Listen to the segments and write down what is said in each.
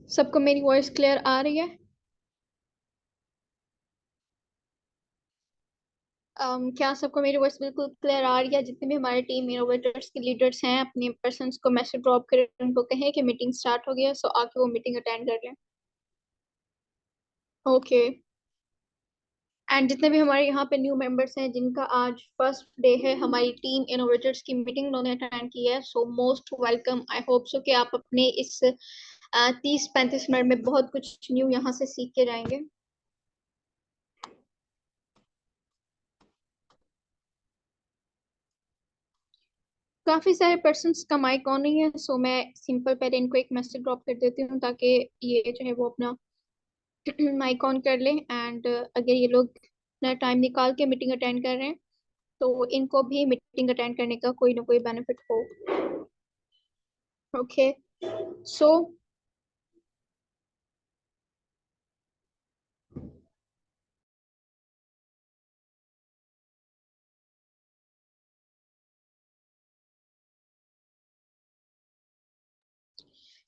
सबको मेरी voice clear आ रही है? क्या सबको मेरी वॉइस बिल्कुल क्लियर आ रही है? जितने भी हमारे टीम इनोवेटर्स के लीडर्स हैं, अपने पर्सन्स को मैसेज ड्रॉप करें, उनको कहें कि मीटिंग स्टार्ट हो गया, सो आके वो मीटिंग अटेंड कर लें। ओके। एंड जितने भी हमारे यहाँ पे न्यू मेंबर्स हैं, जिनका आज फर्स्ट डे है हमारी टीम इनोवेटर्स की मीटिंग उन्होंने अटेंड की है, so most welcome. I hope so कि आप अपने इस 30-35 मिनट में बहुत कुछ न्यू यहाँ से सीख के जाएंगे। काफी सारे पर्सन्स का माइक ऑन नहीं है, सो मैं सिंपल पहले इनको एक मैसेज ड्रॉप कर देती हूँ ताकि ये जो है वो अपना माइक ऑन कर ले। एंड अगर ये लोग अपना टाइम निकाल के मीटिंग अटेंड कर रहे हैं तो इनको भी मीटिंग अटेंड करने का कोई ना कोई बेनिफिट हो। ओके। सो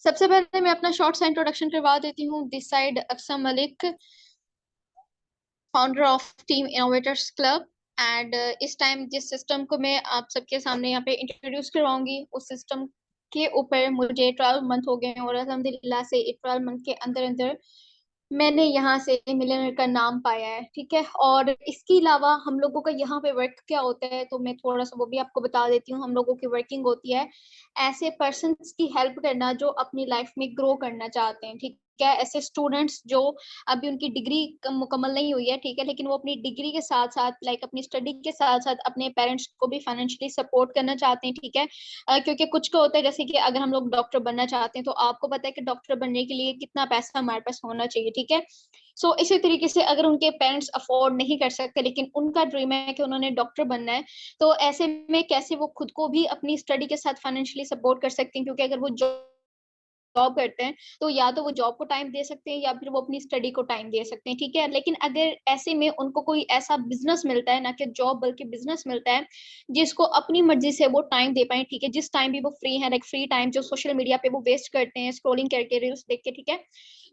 सबसे पहले मैं अपना शॉर्ट सा इंट्रोडक्शन करवा देती हूँ। This side Aksam Malik, founder of team innovators club. And इस टाइम जिस सिस्टम को मैं आप सबके सामने यहाँ पे इंट्रोड्यूस करवाऊंगी, उस सिस्टम के ऊपर मुझे 12 मंथ हो गए हैं और अल्हम्दुलिल्लाह से 12 मंथ के अंदर अंदर मैंने यहाँ से मिलियनर का नाम पाया है। ठीक है, और इसके अलावा हम लोगों का यहाँ पे वर्क क्या होता है तो मैं थोड़ा सा वो भी आपको बता देती हूँ। हम लोगों की वर्किंग होती है ऐसे पर्सन्स की हेल्प करना जो अपनी लाइफ में ग्रो करना चाहते हैं। ठीक है, ऐसे स्टूडेंट्स जो अभी उनकी डिग्री मुकम्मल नहीं हुई है, ठीक है, लेकिन वो अपनी डिग्री के साथ साथ लाइक अपनी स्टडी के साथ साथ अपने पेरेंट्स को भी फाइनेंशियली सपोर्ट करना चाहते हैं। ठीक है, क्योंकि कुछ को होता है जैसे कि अगर हम लोग डॉक्टर बनना चाहते हैं तो आपको पता है कि डॉक्टर बनने के लिए कितना पैसा हमारे पास होना चाहिए। ठीक है, सो इसी तरीके से अगर उनके पेरेंट्स अफोर्ड नहीं कर सकते लेकिन उनका ड्रीम है कि उन्होंने डॉक्टर बनना है, तो ऐसे में कैसे वो खुद को भी अपनी स्टडी के साथ फाइनेंशियली सपोर्ट कर सकते हैं, क्योंकि अगर वो जॉब करते हैं तो या तो वो जॉब को टाइम दे सकते हैं या फिर वो अपनी स्टडी को टाइम दे सकते हैं। ठीक है, लेकिन अगर ऐसे में उनको कोई ऐसा बिजनेस मिलता है, ना कि जॉब बल्कि बिजनेस मिलता है जिसको अपनी मर्जी से वो टाइम दे पाए, ठीक है, जिस टाइम भी वो फ्री है, लाइक फ्री टाइम जो सोशल मीडिया पे वो वेस्ट करते हैं स्क्रोलिंग करके, रील्स देख के, ठीक है,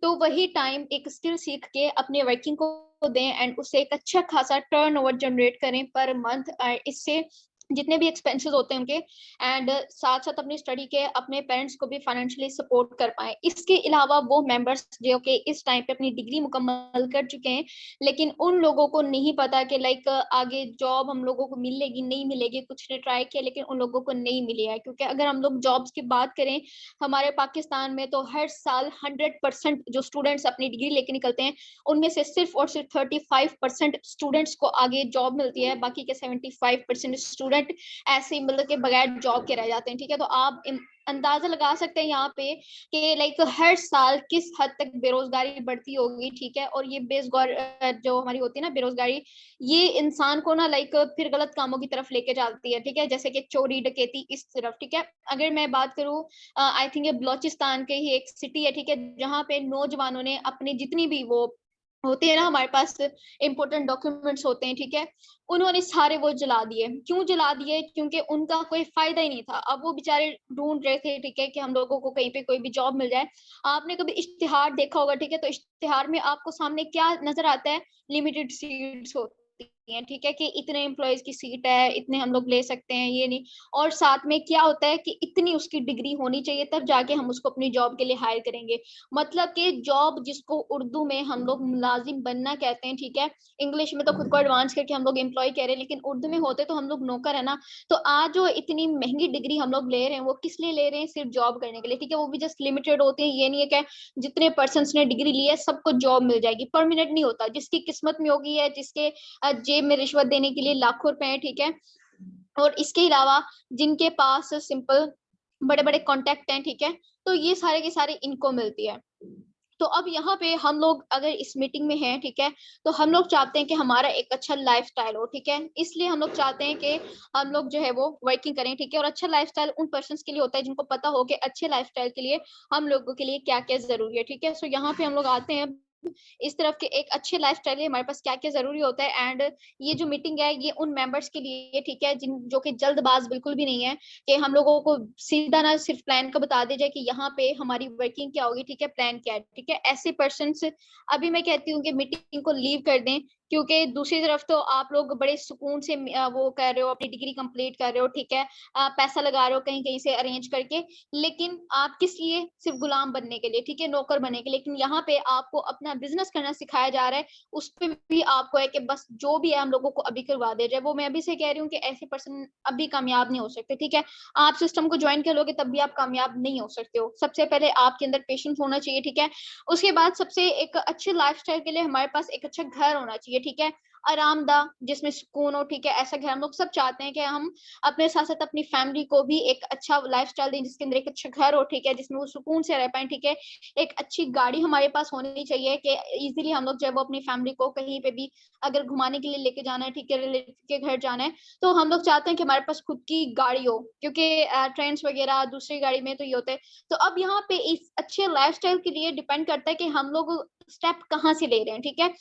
तो वही टाइम एक स्किल सीख के अपने वर्किंग को दें एंड उससे एक अच्छा खासा टर्नओवर जनरेट करें पर मंथ। इससे जितने भी एक्सपेंसेस होते हैं उनके, एंड साथ साथ अपनी स्टडी के अपने पेरेंट्स को भी फाइनेंशियली सपोर्ट कर पाए। इसके अलावा वो मेंबर्स जो कि इस टाइम पे अपनी डिग्री मुकम्मल कर चुके हैं लेकिन उन लोगों को नहीं पता कि लाइक आगे जॉब हम लोगों को मिलेगी नहीं मिलेगी, कुछ ने ट्राई किया लेकिन उन लोगों को नहीं मिली है। क्योंकि अगर हम लोग जॉब्स की बात करें हमारे पाकिस्तान में तो हर साल 100% जो स्टूडेंट्स अपनी डिग्री लेके निकलते हैं उनमें से सिर्फ और सिर्फ 35% स्टूडेंट्स को आगे जॉब मिलती है, बाकी के 75% स्टूडेंट ऐसे ही मतलब के बगैर जॉब के रह जाते हैं। ठीक है, तो आप अंदाजा लगा सकते हैं यहाँ पे कि लाइक हर साल किस हद तक बेरोजगारी बढ़ती होगी। ठीक है, और ये बेरोजगार जो हमारी होती है ना बेरोजगारी, ये इंसान को ना लाइक फिर गलत कामों की तरफ लेके जाती है। ठीक है, जैसे कि चोरी डकैती इस तरफ। ठीक है, अगर मैं बात करूँ, आई थिंक ये बलोचिस्तान के ही एक सिटी है, ठीक है, जहाँ पे नौजवानों ने अपनी जितनी भी वो होते हैं ना हमारे पास इंपॉर्टेंट डॉक्यूमेंट्स होते हैं, ठीक है, उन्होंने सारे वो जला दिए। क्यों जला दिए? क्योंकि उनका कोई फायदा ही नहीं था। अब वो बेचारे ढूंढ रहे थे, ठीक है, कि हम लोगों को कहीं पे कोई भी जॉब मिल जाए। आपने कभी इश्तिहार देखा होगा, ठीक है, तो इश्तिहार में आपको सामने क्या नजर आता है? लिमिटेड सीट्स होती हैं, ठीक है, कि इतने एम्प्लॉयज की सीट है, इतने हम लोग ले सकते हैं, ये नहीं। और साथ में क्या होता है कि इतनी उसकी डिग्री होनी चाहिए तब जाके हम उसको अपनी जॉब के लिए हायर करेंगे। मतलब कि जॉब जिसको उर्दू में हम लोग मुलाजिम बनना कहते हैं, ठीक है, इंग्लिश में तो खुद को एडवांस करके हम लोग एम्प्लॉय कह रहे हैं, लेकिन उर्दू में होते तो हम लोग नौकर है ना। तो आज जो इतनी महंगी डिग्री हम लोग ले रहे हैं वो किस लिए ले रहे हैं? सिर्फ जॉब करने के लिए। ठीक है, वो भी जस्ट लिमिटेड होते हैं, ये नहीं है कि जितने पर्सन ने डिग्री ली है सबको जॉब मिल जाएगी, परमानेंट नहीं होता। जिसकी किस्मत में होगी है, जिसके जेब में रिश्वत देने के लिए लाखों रुपए हैं, ठीक है, और इसके अलावा जिनके पास सिंपल बड़े बड़े कॉन्टेक्ट हैं, ठीक है, तो ये सारे के सारे इनको मिलती है। तो अब यहाँ पे हम लोग अगर इस मीटिंग में हैं, ठीक है, तो हम लोग चाहते हैं कि हमारा एक अच्छा लाइफस्टाइल हो। ठीक है, इसलिए हम लोग चाहते हैं कि हम लोग जो है वो वर्किंग करें। ठीक है, और अच्छा लाइफस्टाइल उन पर्सन्स के लिए होता है जिनको पता हो कि अच्छे लाइफस्टाइल के लिए हम लोगों के लिए क्या क्या जरूरी है। ठीक है, सो यहाँ पे हम लोग आते हैं इस तरफ के एक अच्छे लाइफस्टाइल हमारे पास क्या-क्या ज़रूरी होता है। एंड ये जो मीटिंग है ये उन मेंबर्स के लिए ठीक है जिन जो कि जल्दबाज बिल्कुल भी नहीं है, कि हम लोगों को सीधा ना सिर्फ प्लान का बता दिया जाए कि यहाँ पे हमारी वर्किंग क्या होगी, ठीक है, प्लान क्या है, ठीक है। ऐसे पर्सन्स अभी मैं कहती हूँ कि मीटिंग को लीव कर दें, क्योंकि दूसरी तरफ तो आप लोग बड़े सुकून से वो कर रहे हो, अपनी डिग्री कंप्लीट कर रहे हो, ठीक है, पैसा लगा रहे हो कहीं-कहीं से अरेंज करके, लेकिन आप किस लिए? सिर्फ गुलाम बनने के लिए, ठीक है, नौकर बनने के लिए। लेकिन यहाँ पे आपको अपना बिज़नेस करना सिखाया जा रहा है, उस पे भी आपको है कि बस जो भी है हम लोगों को अभी करवा दिया जाए। वो मैं अभी से कह रही हूँ कि ऐसे पर्सन अभी कामयाब नहीं हो सकते, ठीक है। आप सिस्टम को जॉइन कर लोगे तब भी आप कामयाब नहीं हो सकते हो। सबसे पहले आपके अंदर पेशेंस होना चाहिए, ठीक है। उसके बाद सबसे एक अच्छे लाइफ़स्टाइल के लिए हमारे पास एक अच्छा घर होना चाहिए, ठीक है, आरामदाह जिसमें सुकून हो, ठीक है। ऐसा घर हम लोग सब चाहते हैं कि हम अपने साथ-साथ अपनी फैमिली को भी एक अच्छा लाइफ़स्टाइल दें, जिसके अंदर एक अच्छा घर हो, ठीक है, जिसमें वो सुकून से रह पाएँ, ठीक है। एक अच्छी गाड़ी हमारे पास होनी चाहिए कि ईज़िली हम लोग जो है वो अपनी फैमिली को कहीं पे भी अगर घुमाने के लिए लेके जाना है, ठीक है, रिलेटिव के घर जाना है, तो हम लोग चाहते हैं कि हमारे पास खुद की गाड़ी हो, क्योंकि ट्रेंड्स वगैरह दूसरी गाड़ी में तो ये होता है। तो अब यहाँ पे इस अच्छे लाइफ़स्टाइल के लिए डिपेंड करता है कि हम लोग स्टेप कहाँ से ले रहे हैं, ठीक है।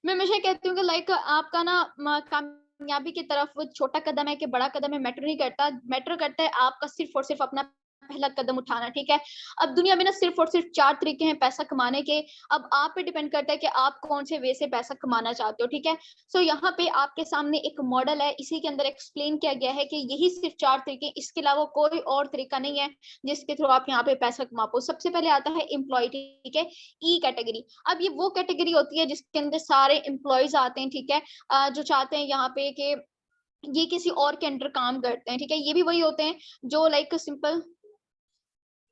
मैं हमेशा कहती हूँ कि लाइक आपका ना कामयाबी की तरफ वो छोटा कदम है कि बड़ा कदम है, मैटर नहीं करता। मैटर करता है आपका सिर्फ़ और सिर्फ़ अपना पहला कदम उठाना, ठीक है? अब दुनिया में ना सिर्फ़ और सिर्फ़ 4 तरीके हैं पैसा कमाने के। अब आप पे डिपेंड करता है कि आप कौन से वे से पैसा कमाना चाहते हो, ठीक है? सो यहाँ पे आपके सामने एक मॉडल है, इसी के अंदर एक्सप्लेन किया गया है कि यही सिर्फ़ 4 तरीके, इसके अलावा कोई और तरीका नहीं है, जिसके थ्रू आप यहाँ पे पैसा कमा पाओ। सबसे पहले आता है एम्प्लॉयी, ठीक है? ई कैटेगरी। अब ये वो कैटेगरी होती है जिसके अंदर सारे एम्प्लॉइज़ आते हैं, ठीक है? जो चाहते हैं यहाँ पे कि ये किसी और के अंडर काम करते हैं, ठीक है? ये भी वही होते हैं जो लाइक सिंपल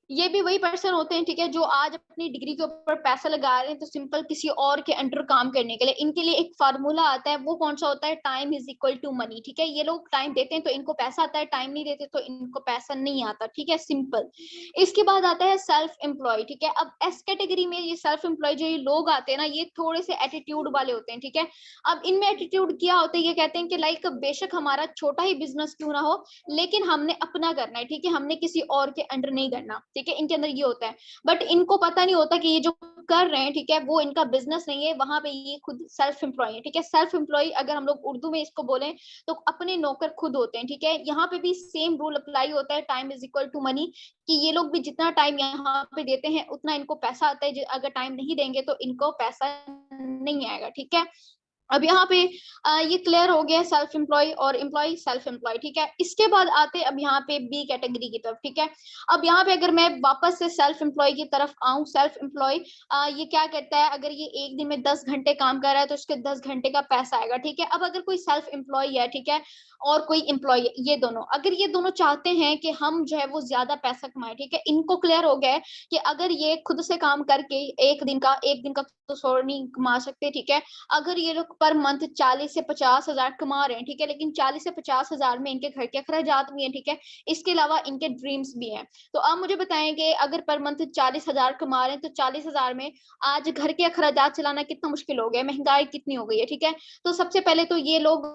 ये भी वही पर्सन होते हैं, ठीक है, जो आज अपनी डिग्री के ऊपर पैसा लगा रहे हैं, तो सिंपल किसी और के अंडर काम करने के लिए। इनके लिए एक फ़ॉर्मूला आता है, वो कौन-सा होता है? Time is equal to money, ठीक है? ये लोग टाइम देते हैं, तो इनको पैसा आता है, टाइम नहीं देते, तो इनको पैसा नहीं आता, ठीक है? सिंपल। इसके बाद आता है सेल्फ एम्प्लॉयी, ठीक है? अब एस कैटेगरी में ये सेल्फ एम्प्लॉयी जो ये लोग आते हैं ना, ये थोड़े-से एटीट्यूड वाले होते हैं, ठीक है? अब इनमें एटीट्यूड क्या होता है? ये कहते हैं कि लाइक बेशक हमारा छोटा ही बिज़नेस क्यों ना हो, लेकिन हमने अपना करना है, ठीक है? हमने किसी और के अंडर नहीं करना, ठीक है? इनके अंदर ये होता है। बट इनको पता नहीं होता कि ये जो कर रहे हैं, ठीक है? वो इनका बिज़नेस नहीं है, वहाँ पे ये खुद सेल्फ एम्प्लॉयी है, ठीक है? सेल्फ एम्प्लॉयी अगर हम लोग उर्दू में इसको बोलें, तो अपने नौकर खुद होते हैं, ठीक है? यहाँ पे भी सेम रूल अप्लाई होता है, time is equal to money, कि ये लोग भी जितना टाइम यहाँ पे देते हैं, उतना इनको पैसा आता है। अगर टाइम नहीं देंगे, तो इनको पैसा नहीं आएगा, ठीक है? अब यहाँ पे ये क्लियर हो गया सेल्फ एम्प्लॉयी और एम्प्लॉयी सेल्फ एम्प्लॉयी, ठीक है। इसके बाद आते हैं अब यहाँ पे बी कैटेगरी की तरफ, ठीक है। अब यहाँ पे अगर मैं वापस से सेल्फ एम्प्लॉयी की तरफ आऊँ, सेल्फ एम्प्लॉयी ये क्या कहता है, अगर ये एक दिन में 10 घंटे काम कर रहा है तो उसके 10 घंटे का पैसा आएगा, ठीक है। अब अगर कोई सेल्फ एम्प्लॉयी है, ठीक है, और कोई एम्प्लॉयी है, ये दोनों अगर ये दोनों चाहते हैं कि हम जो है वो ज्यादा पैसा कमाए, ठीक है, इनको क्लियर हो गया है कि अगर ये खुद से काम करके एक दिन का तो सॉरी नहीं कमा सकते, ठीक है। अगर ये लोग पर मंथ 40 से 50 हज़ार कमा रहे हैं, ठीक है, लेकिन 40 से 50 हज़ार में इनके घर के अखराजात भी हैं, ठीक है, इसके अलावा इनके ड्रीम्स भी हैं। तो आप मुझे बताएं कि अगर पर मंथ 40 हज़ार कमा रहे हैं, तो 40 हज़ार में आज घर के अखराजात चलाना कितना मुश्किल हो गया है, महंगाई कितनी हो गई है, ठीक है। तो सबसे पहले तो ये लोग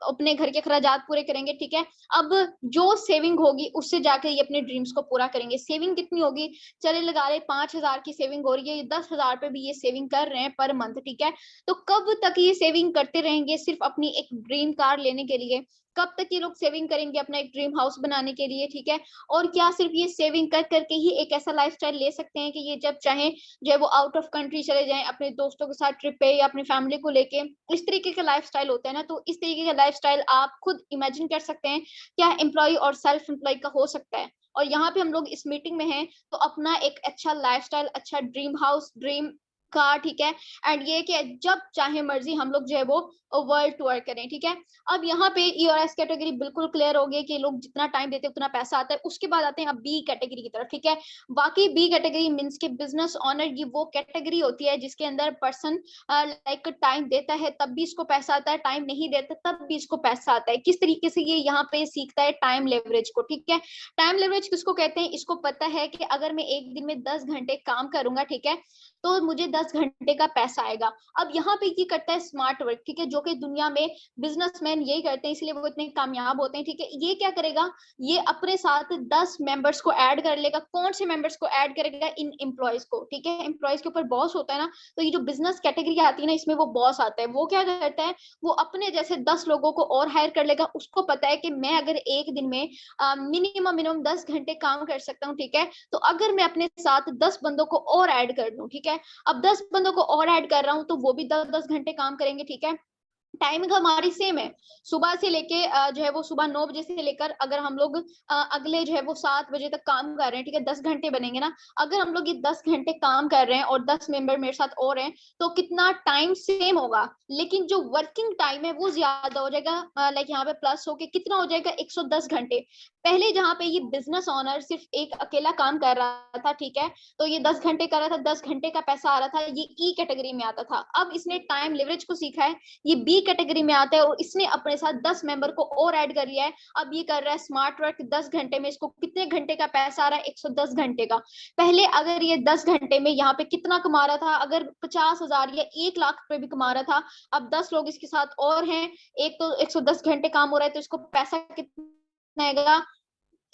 अपने घर के अखराजात पूरे करेंगे, ठीक है। अब जो सेविंग होगी उससे जाकर ये अपने ड्रीम्स को पूरा करेंगे। सेविंग कितनी होगी? चलिए लगा लें 5,000 की सेविंग हो रही है, 10,000 पे भी ये सेविंग कर रहे हैं पर मंथ, ठीक है। तो कब तक ये सेविंग करते रहेंगे सिर्फ अपनी एक ड्रीम कार लेने के लिए? कब तक ये लोग सेविंग करेंगे अपना एक ड्रीम हाउस बनाने के लिए, ठीक है। और क्या सिर्फ ये सेविंग कर करके ही एक ऐसा लाइफस्टाइल ले सकते हैं कि ये जब चाहें जो है वो आउट ऑफ कंट्री चले जाएं अपने दोस्तों के साथ ट्रिप पे या अपनी फैमिली को लेके? इस तरीके का लाइफस्टाइल होता है ना, तो इस तरीके का लाइफस्टाइल आप खुद इमेजिन कर सकते हैं क्या एम्प्लॉय और सेल्फ एम्प्लॉय का हो सकता है। और यहाँ पे हम लोग इस मीटिंग में हैं, तो अपना एक अच्छा लाइफस्टाइल, अच्छा ड्रीम हाउस, ड्रीम कार, ठीक है। एंड ये कि जब चाहे मर्जी हम लोग जो है वो वर्ल्ड टूर करें, ठीक है। अब यहाँ पे ई और एस कैटेगरी बिल्कुल क्लियर हो गई कि लोग जितना टाइम देते हैं उतना पैसा आता है। उसके बाद आते हैं अब बी कैटेगरी की तरफ, ठीक है। बाकी बी कैटेगरी मीन्स के बिजनेस ऑनर, ये वो कैटेगरी होती है जिसके अंदर पर्सन लाइक टाइम देता है तब भी इसको पैसा आता है, टाइम नहीं देता तब भी इसको पैसा आता है। किस तरीके से ये यहाँ पे सीखता है? टाइम लेवरेज को, ठीक है। टाइम लेवरेज किसको कहते हैं? इसको पता है कि अगर मैं एक दिन में 10 घंटे काम करूंगा, ठीक है, तो मुझे 10 घंटे का पैसा आएगा। अब यहाँ पे ये करता है स्मार्ट वर्क, ठीक है, जो कि दुनिया में बिजनेसमैन यही करते हैं, इसलिए वो इतने कामयाब होते हैं, ठीक है। ये क्या करेगा, ये अपने साथ 10 मेंबर्स को ऐड कर लेगा। कौन से मेंबर्स को ऐड करेगा, इन एम्प्लॉयज को, ठीक है। एम्प्लॉयज के ऊपर बॉस होता है ना, तो ये जो बिजनेस कैटेगरी आती है ना, इसमें वो बॉस आता है, वो क्या करता है, वो अपने जैसे 10 लोगों को और हायर कर लेगा। उसको पता है कि मैं अगर एक दिन में मिनिमम 10 घंटे काम कर सकता हूँ, ठीक है, तो अगर मैं अपने साथ 10 बंदों को और ऐड कर दूं, ठीक है, अब 10 बंदों को और ऐड कर रहा हूँ तो वो भी 10-10 घंटे काम करेंगे, ठीक है। टाइमिंग हमारी सेम है, सुबह से लेके जो है वो सुबह 9 बजे से लेकर अगर हम लोग अगले जो है वो 7 बजे तक काम कर रहे हैं, ठीक है, 10 घंटे बनेंगे ना। अगर हम लोग ये 10 घंटे काम कर रहे हैं और 10 मेंबर मेरे साथ और हैं, तो कितना टाइम सेम होगा, लेकिन जो वर्किंग टाइम है वो ज्यादा हो जाएगा। लाइक यहाँ पे प्लस होके कितना हो जाएगा, 110 घंटे। पहले जहाँ पे ये बिजनेस ओनर सिर्फ एक अकेला काम कर रहा था, ठीक है, तो ये 10 घंटे कर रहा था, 10 घंटे का पैसा आ रहा था, ये ई कैटेगरी में आता था। अब इसने टाइम लेवरेज को सीखा है, ये बी कैटेगरी में आता है, और इसने अपने साथ 10 मेंबर को और ऐड कर लिया है। अब ये कर रहा है स्मार्ट वर्क 10 घंटे में। इसको कितने घंटे का पैसा आ रहा है, 110 घंटे का। पहले अगर ये 10 घंटे में यहाँ पे कितना कमा रहा था, अगर 50,000 या 1 लाख रुपए भी कमा रहा था, अब 10 लोग इसके साथ और हैं, एक तो 110 घंटे काम हो रहा है, तो इसको पैसा कितना आएगा,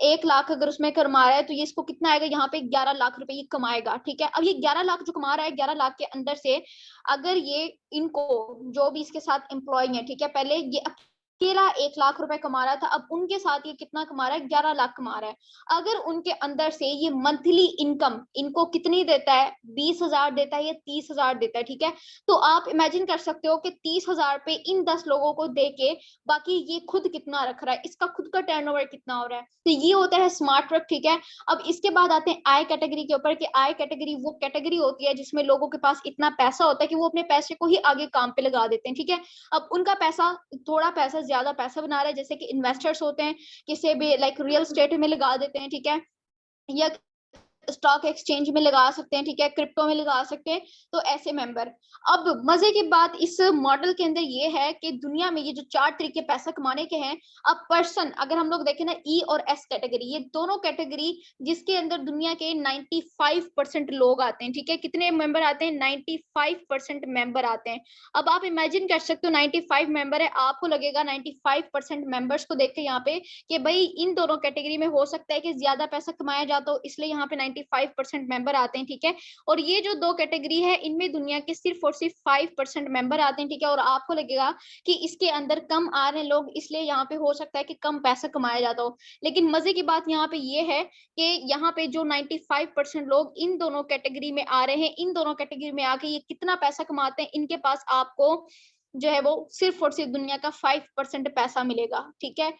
1 लाख अगर उसमें कमा रहा है, तो ये इसको कितना आएगा, यहाँ पे 11 लाख रुपए ये कमाएगा, ठीक है। अब ये 11 लाख जो कमा रहा है, 11 लाख के अंदर से अगर ये इनको जो भी इसके साथ एम्प्लॉय है, ठीक है, पहले ये अकेला 1 लाख रुपए कमा रहा था, अब उनके साथ ये कितना कमा रहा है, 11 लाख कमा रहा है। अगर उनके अंदर से ये मंथली इनकम इनको कितनी देता है, 20,000 देता है या 30,000 देता है, ठीक है। तो आप इमेजिन कर सकते हो कि 30,000 पे इन 10 लोगों को दे के बाकी ये खुद कितना रख रहा है, इसका खुद का टर्नओवर कितना हो रहा है। तो ये होता है स्मार्ट वर्क, ठीक है। अब इसके बाद आते हैं आई कैटेगरी के ऊपर, कि आई कैटेगरी वो कैटेगरी होती है जिसमें लोगों के पास इतना पैसा होता है कि वो अपने पैसे को ही आगे काम पे लगा देते हैं, ठीक है। अब उनका पैसा, थोड़ा पैसा ज्यादा पैसा बना रहा है, जैसे कि इन्वेस्टर्स होते हैं, किसी भी लाइक रियल स्टेट में लगा देते हैं, ठीक है, या स्टॉक एक्सचेंज में लगा सकते हैं, ठीक है, क्रिप्टो में लगा सकते हैं, तो ऐसे मेंबर। अब मजे की बात इस मॉडल के अंदर ये है कि दुनिया में ये जो 4 तरीके पैसा कमाने के हैं, अब पर्सन अगर हम लोग देखें ना, ई और एस कैटेगरी, ये दोनों कैटेगरी जिसके अंदर दुनिया के 95% लोग आते हैं, ठीक है। कितने मेंबर आते हैं, 95% मेंबर आते हैं। अब आप इमेजिन कर सकते हो 95 मेंबर है, आपको लगेगा 95% मेंबर्स को देख के यहाँ पे कि भाई इन दोनों कैटेगरी में हो सकता है कि ज्यादा पैसा कमाया जाता हो, इसलिए यहाँ पे 95% मेंबर आते हैं, ठीक है। और ये जो दो कैटेगरी है, इनमें दुनिया के सिर्फ और सिर्फ 5% मेंबर आते हैं, ठीक है। और आपको लगेगा कि इसके अंदर कम आ रहे हैं लोग, इसलिए यहाँ पे हो सकता है कि कम पैसा कमाया जाता हो। लेकिन मजे की बात यहाँ पे ये है कि यहाँ पे जो 95% लोग इन दोनों कैटेगरी में आ रहे हैं, इन दोनों कैटेगरी में आके ये कितना पैसा कमाते हैं, इनके पास आपको जो है वो सिर्फ और सिर्फ दुनिया का 5% पैसा मिलेगा, ठीक है।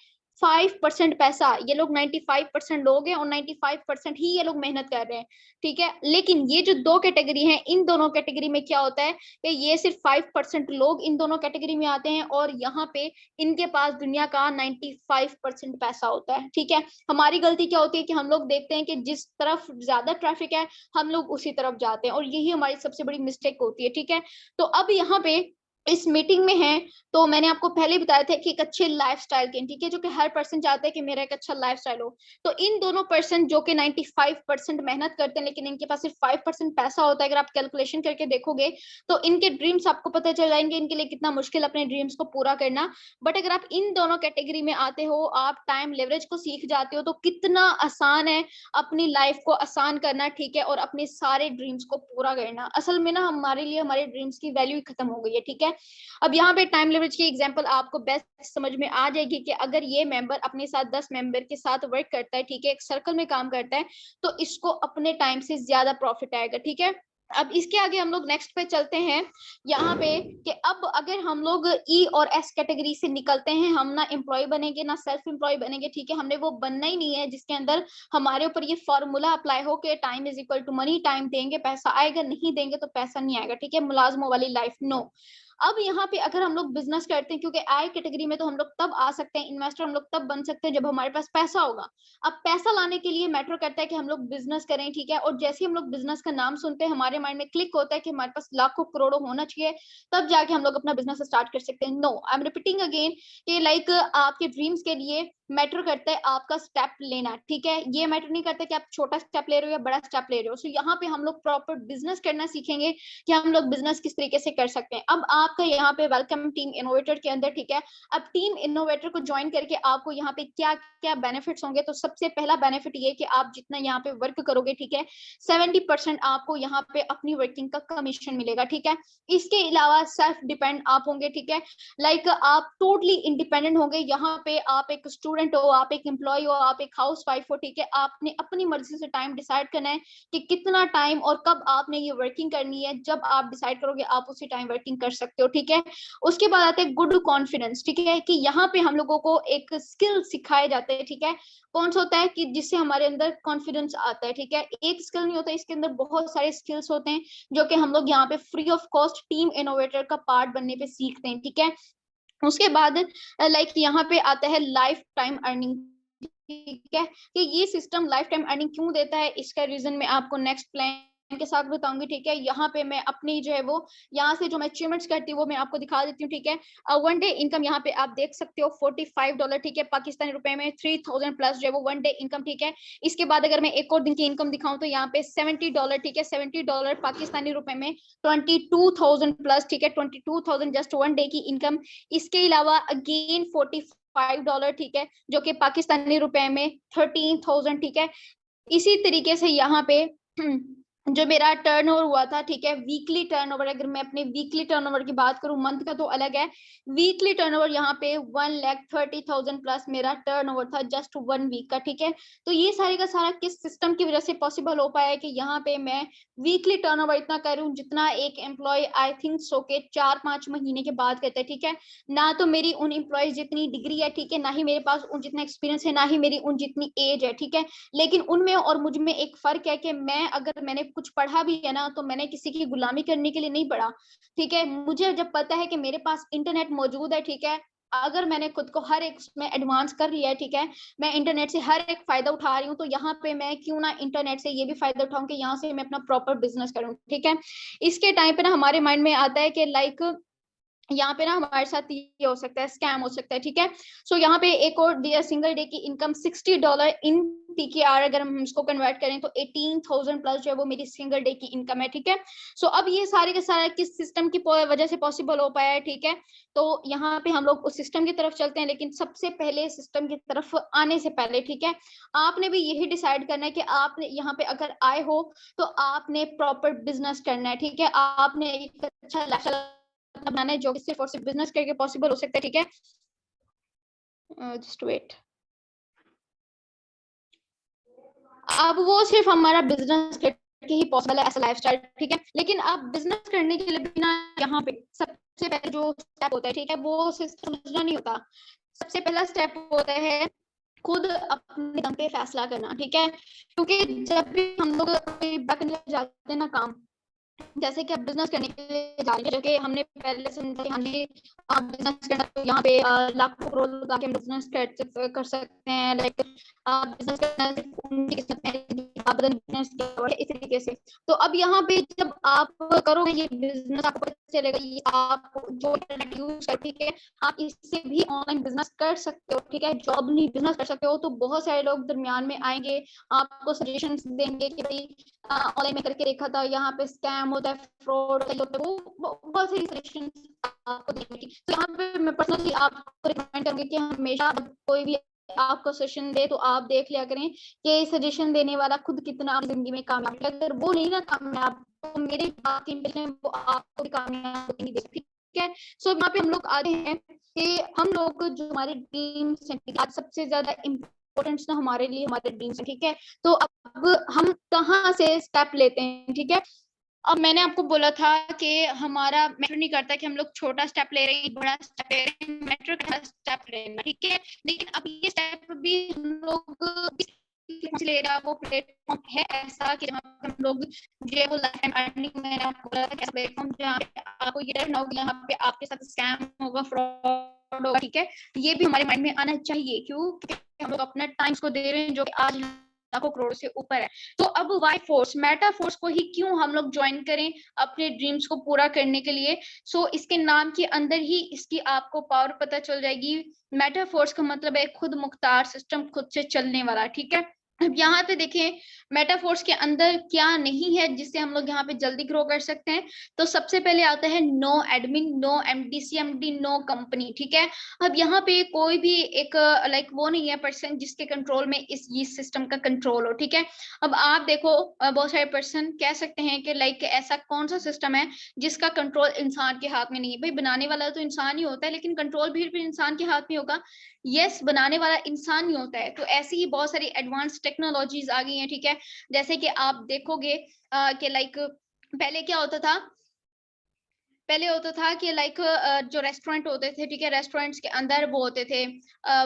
5% पैसा, ये लोग 95% लोग हैं और 95% ही ये लोग मेहनत कर रहे हैं, ठीक है। लेकिन ये जो दो कैटेगरी हैं, इन दोनों कैटेगरी में क्या होता है कि ये सिर्फ 5% लोग इन दोनों कैटेगरी में आते हैं, और यहाँ पे इनके पास दुनिया का 95% पैसा होता है, ठीक है। हमारी गलती क्या होती है कि हम लोग देखते हैं कि जिस तरफ ज्यादा ट्रैफिक है, हम लोग उसी तरफ जाते हैं, और यही हमारी सबसे बड़ी मिस्टेक होती है, ठीक है। तो अब यहाँ पे इस मीटिंग में है, तो मैंने आपको पहले बताया था कि एक अच्छे लाइफस्टाइल के, ठीक है, जो कि हर पर्सन चाहता है कि मेरा एक अच्छा लाइफस्टाइल हो। तो इन दोनों पर्सन जो कि 95% मेहनत करते हैं, लेकिन इनके पास सिर्फ 5% पैसा होता है, अगर आप कैलकुलेशन करके देखोगे तो इनके ड्रीम्स आपको पता चल जाएंगे, इनके लिए कितना मुश्किल अपने ड्रीम्स को पूरा करना। बट अगर आप इन दोनों कैटेगरी में आते हो, आप टाइम लेवरेज को सीख जाते हो, तो कितना आसान है अपनी लाइफ को आसान करना, ठीक है, और अपने सारे ड्रीम्स को पूरा करना। असल में ना हमारे लिए हमारे ड्रीम्स की वैल्यू ही खत्म हो गई है, ठीक है। अब यहाँ पे टाइम लेवरेज की एग्जांपल आपको बेस्ट समझ में आ जाएगी कि अगर ये मेंबर अपने साथ 10 मेंबर के साथ वर्क करता है, ठीक है, एक सर्कल में काम करता है, तो इसको अपने टाइम से ज्यादा प्रॉफिट आएगा, ठीक है। अब इसके आगे हम लोग नेक्स्ट पे चलते हैं, यहाँ पे कि अब अगर हम लोग ई और एस कैटेगरी से निकलते हैं, हम ना एम्प्लॉय बनेंगे ना सेल्फ एम्प्लॉय बनेंगे, ठीक है। हमने वो बनना ही नहीं है जिसके अंदर हमारे ऊपर ये फॉर्मूला अप्लाई हो कि time is equal to money, time देंगे पैसा आएगा, नहीं देंगे तो पैसा नहीं आएगा, ठीक है, मुलाजमों वाली लाइफ, नो। अब यहाँ पे अगर हम लोग बिजनेस करते हैं, क्योंकि आई कैटेगरी में तो हम लोग तब आ सकते हैं, इन्वेस्टर हम लोग तब बन सकते हैं जब हमारे पास पैसा होगा। अब पैसा लाने के लिए मैटर करता है कि हम लोग बिजनेस करें, ठीक है। और जैसे ही हम लोग बिजनेस का नाम सुनते हैं, हमारे माइंड में क्लिक होता है कि हमारे पास लाखों करोड़ों होना चाहिए, तब जाके हम लोग अपना बिजनेस स्टार्ट कर सकते हैं। No, I am repeating again कि लाइक आपके ड्रीम्स के लिए मैटर करता है आपका स्टेप लेना, ठीक है। ये मैटर नहीं करता कि आप छोटा स्टेप ले रहे हो या बड़ा स्टेप ले रहे हो। सो यहाँ पे हम लोग प्रॉपर बिजनेस करना सीखेंगे कि हम लोग बिजनेस किस तरीके से कर सकते हैं। अब आपका यहाँ पे वेलकम टीम इनोवेटर के अंदर, ठीक है। अब टीम इनोवेटर को ज्वाइन करके आपको यहाँ पे क्या क्या बेनिफिट्स होंगे। तो सबसे पहला बेनिफिट ये कि आप जितना यहाँ पे वर्क करोगे, ठीक है, 70% आपको यहाँ पे अपनी वर्किंग का कमीशन मिलेगा, ठीक है। इसके अलावा सेल्फ डिपेंड आप होंगे, ठीक है। लाइक आप टोटली इंडिपेंडेंट होंगे। यहाँ पे आप एक स्टूडेंट हो, आप एक एम्प्लॉय हो, आप एक हाउस वाइफ हो, ठीक है। आपने अपनी मर्जी से टाइम डिसाइड करना है कि कितना टाइम और कब आपने ये वर्किंग करनी है। जब आप डिसाइड करोगे आप उसी टाइम वर्किंग कर सकते हो, ठीक है। उसके बाद आते हैं गुड कॉन्फिडेंस, ठीक है, कि यहाँ पे हम लोगों को एक स्किल सिखाए जाते हैं, ठीक है। कौन सा होता है कि जिससे हमारे अंदर कॉन्फिडेंस आता है, ठीक है। एक स्किल नहीं होता, इसके अंदर बहुत सारे स्किल्स होते हैं जो कि हम लोग यहाँ पे free of cost team innovator का पार्ट बनने पे सीखते हैं, ठीक है। उसके बाद लाइक यहाँ पे आता है लाइफ टाइम अर्निंग, ठीक है। कि ये सिस्टम लाइफ टाइम अर्निंग क्यों देता है, इसका रीजन मैं आपको नेक्स्ट प्लान के साथ बताऊंगी, ठीक है। यहाँ पे मैं अपनी जो है वो यहाँ से जो मैं अचीवमेंट्स करती हूँ वो मैं आपको दिखा देती हूँ, ठीक है। वन डे इनकम यहाँ पे आप देख सकते हो $45, ठीक है, पाकिस्तानी रुपए में 3000 प्लस जो है वो वन डे इनकम, ठीक है। इसके बाद अगर मैं एक और दिन की इनकम दिखाऊं तो यहाँ पे $70, ठीक है, $70 पाकिस्तानी रुपए में 22,000 प्लस, ठीक है, 22,000 जस्ट वन डे की इनकम। इसके अलावा अगेन $45, ठीक है, जो कि पाकिस्तानी रुपए में 13,000, ठीक है। इसी तरीके से यहाँ पे जो मेरा टर्नओवर हुआ था, ठीक है, वीकली टर्नओवर, अगर मैं अपने वीकली टर्नओवर की बात करूं, मंथ का तो अलग है, वीकली टर्नओवर यहाँ पे 1,30,000 प्लस मेरा टर्नओवर था जस्ट वन वीक का, ठीक है। तो ये सारे का सारा किस सिस्टम की वजह से पॉसिबल हो पाया है कि यहाँ पे मैं वीकली टर्नओवर इतना करूं जितना एक एम्प्लॉय आई थिंक सो के 4-5 महीने के बाद कहते हैं, ठीक है। ना तो मेरी उन एम्प्लॉयज जितनी डिग्री है, ठीक है, ना ही मेरे पास उन जितना एक्सपीरियंस है, ना ही मेरी उन जितनी एज है, ठीक है। लेकिन उनमें और मुझ में एक फर्क है कि मैं अगर मैंने कुछ पढ़ा भी है ना तो मैंने किसी की गुलामी करने के लिए नहीं पढ़ा, ठीक है। मुझे जब पता है कि मेरे पास इंटरनेट मौजूद है, ठीक है, अगर मैंने खुद को हर एक में एडवांस कर लिया है, ठीक है, मैं इंटरनेट से हर एक फायदा उठा रही हूँ, तो यहाँ पे मैं क्यों ना इंटरनेट से ये भी फायदा उठाऊं कि यहाँ से मैं अपना प्रॉपर बिजनेस करूँ, ठीक है। इसके टाइम पे ना हमारे माइंड में आता है कि लाइक यहाँ पे ना हमारे साथ ये हो सकता है, स्कैम हो सकता है, ठीक है। सो यहाँ पे एक और दिया, सिंगल डे की इनकम $60 इन PKR अगर हम इसको कन्वर्ट करें तो 18,000 प्लस जो है वो मेरी सिंगल डे की इनकम है, ठीक है। सो अब ये सारे के सारे किस सिस्टम की वजह से पॉसिबल हो पाया है, ठीक है। तो यहाँ पे हम लोग उस सिस्टम की तरफ चलते हैं, लेकिन सबसे पहले सिस्टम की तरफ आने से पहले, ठीक है, आपने भी यही डिसाइड करना है कि आपने यहाँ पे अगर आए हो तो आपने प्रॉपर बिजनेस करना है, ठीक है। आपने एक अच्छा लाइफस्टाइल बनाना है जो कि सिर्फ और सिर्फ बिजनेस करके पॉसिबल हो सकता है, ठीक है। Just wait. अब वो सिर्फ हमारा बिजनेस करके ही पॉसिबल है ऐसा लाइफस्टाइल, ठीक है। लेकिन अब बिजनेस करने के लिए भी ना यहाँ पे सबसे पहले जो स्टेप होता है, ठीक है, वो सिर्फ समझना नहीं होता। सबसे पहला स्टेप होता है खुद अपने दम पे फैसला करना, ठीक है। क्योंकि जब भी हम लोग करने जाते हैं ना काम, जैसे कि आप बिजनेस करने के लिए जा रहे हैं, जो कि हमने पहले सुना कि हमें बिजनेस करना तो यहाँ पे लाखों करोड़ लगा के हम बिजनेस कर सकते हैं। लाइक बिजनेस करना सिर्फ उनकी किस्मत में है कि आप बिजनेस इस तरीके से। तो अब यहाँ पे जब आप करोगे ये बिजनेस, आपको पता चलेगा ये आप जो इंटरनेट यूज कर, ठीक है, आप इससे भी ऑनलाइन बिजनेस कर सकते हो, ठीक है, जॉब नहीं बिजनेस कर सकते हो। तो बहुत सारे लोग दरमियान में आएंगे, आपको सजेशन देंगे कि भाई ऑनलाइन में करके देखा था, यहाँ पे स्कैम होता है, फ्रॉड होता है, वो बहुत सारी सजेशन आपको देंगे। तो यहाँ पे मैं पर्सनली आपको रिकमेंड करूंगी कि हमेशा कोई भी आपको सजेशन दे तो आप देख लिया करें कि सजेशन देने वाला खुद कितना जिंदगी में कामयाब है। अगर वो नहीं ना कामयाब तो मेरे बाकी वो आपको भी कामयाब नहीं देते, ठीक है। सो यहाँ पे हम लोग आते हैं कि हम लोग जो हमारे ड्रीम्स हैं, सबसे ज्यादा इम्पोर्टेंस ना हमारे लिए हमारे ड्रीम्स है, ठीक है। तो अब हम कहाँ से स्टेप लेते हैं, ठीक है। अब मैंने आपको बोला था कि हमारा मैटर नहीं करता कि हम लोग छोटा स्टेप ले रहे हैं बड़ा स्टेप ले रहे हैं, मैटर का स्टेप लेना, ठीक है। लेकिन अब ये स्टेप भी हम लोग ले रहा, वो प्लेटफॉर्म है ऐसा कि जहाँ हम लोग जो है वो लाइफ टाइम अर्निंग, मैंने आपको बोला था कि प्लेटफॉर्म जहाँ पे आपको ये डर ना होगा यहाँ पे आपके साथ स्कैम होगा, फ्रॉड होगा, ठीक है। ये भी हमारे माइंड में आना चाहिए, क्यों? क्योंकि हम लोग अपना टाइम को दे रहे हैं जो कि आज लाखों करोड़ से ऊपर है। तो अब वाई फोर्स, मेटा फोर्स को ही क्यों हम लोग ज्वाइन करें अपने ड्रीम्स को पूरा करने के लिए? सो इसके नाम के अंदर ही इसकी आपको पावर पता चल जाएगी। मेटा फोर्स का मतलब है खुद मुख्तार सिस्टम, खुद से चलने वाला, ठीक है। अब यहाँ पे देखें मेटाफोर्स के अंदर क्या नहीं है जिससे हम लोग यहाँ पे जल्दी ग्रो कर सकते हैं। तो सबसे पहले आता है no admin, no MD, CMD, no company, ठीक है। अब यहाँ पे कोई भी एक लाइक वो नहीं है पर्सन जिसके कंट्रोल में इस सिस्टम का कंट्रोल हो, ठीक है। अब आप देखो बहुत सारे पर्सन कह सकते हैं कि लाइक ऐसा कौन सा सिस्टम है जिसका कंट्रोल इंसान के हाथ में नहीं है? भाई बनाने वाला तो इंसान ही होता है, लेकिन कंट्रोल भी इंसान के हाथ में होगा। यस, बनाने वाला इंसान ही होता है। तो ऐसी ही बहुत सारी एडवांस टेक्नोलॉजीज आ गई हैं, ठीक है। जैसे कि आप देखोगे कि लाइक पहले क्या होता था, पहले होता था कि लाइक जो रेस्टोरेंट होते थे, ठीक है, रेस्टोरेंट्स के अंदर वो होते थे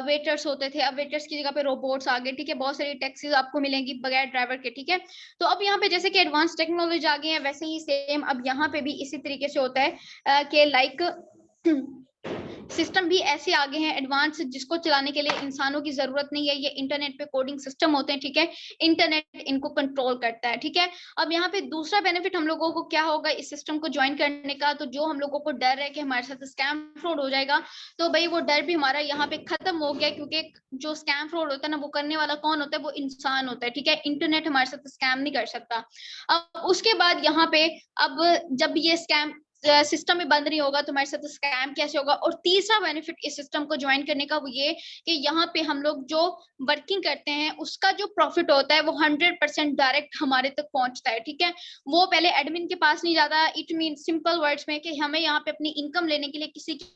वेटर्स होते थे। अब वेटर्स की जगह पे रोबोट्स आ गए, ठीक है। बहुत सारी टैक्सीज आपको मिलेंगी बगैर ड्राइवर के, ठीक है। तो अब यहाँ पे जैसे कि एडवांस टेक्नोलॉजी आ गई है, वैसे ही सेम अब यहाँ पे भी इसी तरीके से होता है कि लाइक सिस्टम भी ऐसे आगे हैं एडवांस जिसको चलाने के लिए इंसानों की जरूरत नहीं है। ये इंटरनेट पे कोडिंग सिस्टम होते हैं, ठीक है। इंटरनेट इनको कंट्रोल करता है, ठीक है। अब यहाँ पे दूसरा बेनिफिट हम लोगों को क्या होगा इस सिस्टम को ज्वाइन करने का? तो जो हम लोगों को डर है कि हमारे साथ स्कैम फ्रॉड हो जाएगा, तो भाई वो डर भी हमारा यहाँ पे खत्म हो गया, क्योंकि जो स्कैम फ्रॉड होता है ना, वो करने वाला कौन होता है? वो इंसान होता है, ठीक है। इंटरनेट हमारे साथ स्कैम नहीं कर सकता। अब उसके बाद यहाँ पे अब जब ये स्कैम सिस्टम में बंद नहीं होगा तो हमारे साथ स्कैम कैसे होगा? और तीसरा बेनिफिट इस सिस्टम को ज्वाइन करने का वो ये कि यहाँ पे हम लोग जो वर्किंग करते हैं उसका जो प्रॉफिट होता है वो 100% डायरेक्ट हमारे तक पहुंचता है, ठीक है। वो पहले एडमिन के पास नहीं जाता। इट मीन सिंपल वर्ड्स में कि हमें यहाँ पे अपनी इनकम लेने के लिए किसी की